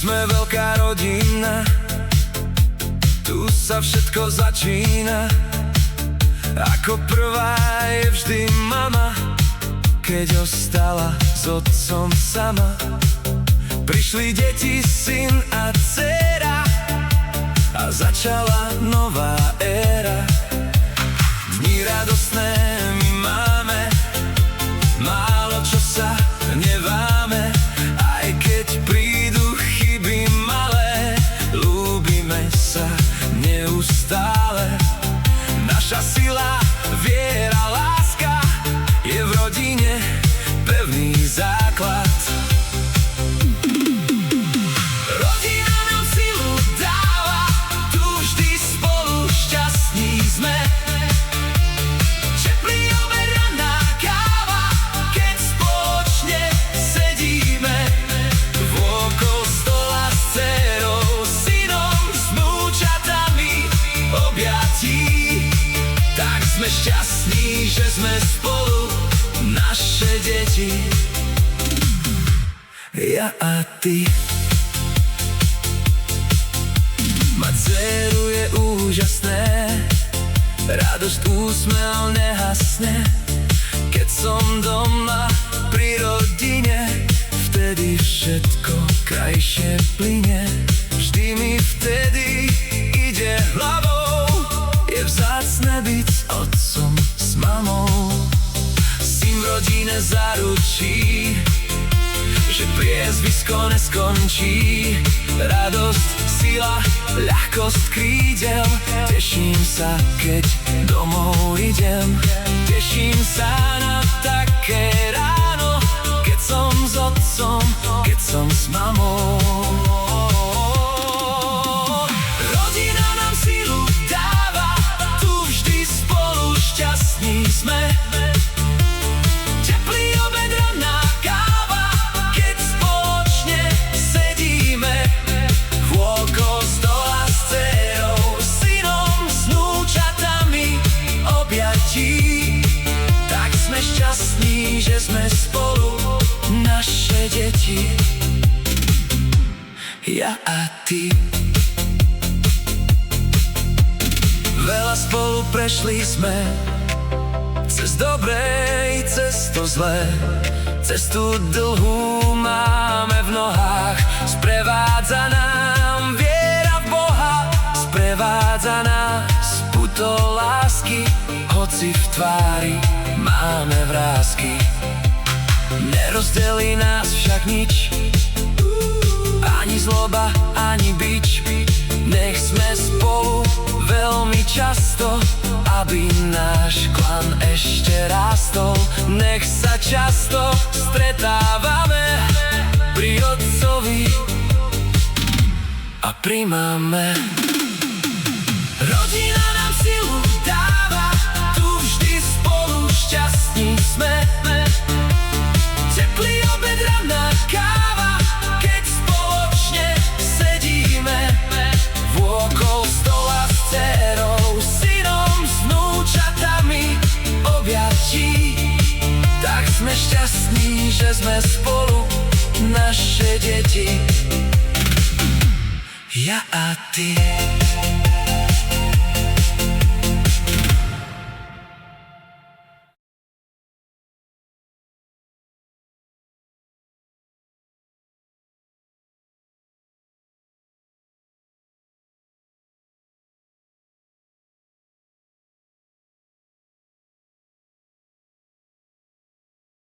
Sme veľká rodina, tu sa všetko začína. Ako prvá je vždy mama, keď ostala s otcom sama. Prišli deti, syn a dcéra a začala nová éra. Dni radostné my máme, málo čo sa hneváme. Aj keď prídu chyby malé, ľúbime sa neustále. Naša sila, viera, láska je v rodine pevný základ. Rodina nám silu dáva, tu vždy spolu šťastní sme. Teplý obed, ranná káva, keď spoločne sedíme. Vôkol stola s dcérou, synom, s vnúčatami objatí. Tak sme šťastní, že sme spolu, naše deti, ja a ty. Mať dcéru je úžasné, radosť, úsmev nehasne. Keď som doma pri rodine, vtedy všetko krajšie plyne. Vždy mi vtedy ide hlavou, je vzácne byť s otcom, s mamou. Syn v rodine zaručí, že priezvisko neskončí. Radosť, sila, ľahkosť krídel. Teším sa, keď domov idem. Teším sa na také ráno, keď som s otcom, keď som s mamou. Rodina nám silu dáva, tu vždy spolu šťastní sme. Teplý obed, ranná káva, keď spoločne sedíme. Vôkol stola s dcérou, synom, s vnúčatami objatí. Tak sme šťastní, že sme spolu, naše deti, ja a ty. Veľa spolu prešli sme, cez dobré i cez to zlé. Cestu dlhú máme v nohách, sprevádza nám viera v Boha. Sprevádza nás puto lásky, hoci v tvári máme vrásky. Nerozdelí nás však nič, ani zloba, ani bič. Nech sme spolu veľmi často, aby náš klan ešte rástol. Nech sa často stretávame pri otcovi a pri mame. Rodina nám silu dáva, tu vždy spolu šťastní sme. Teplý obed, ranná káva, keď spoločne sedíme. Vôkol stola s dcérou, synom, s vnúčatami objatí. Tak sme šťastní, že sme spolu, naše deti, ja a ty.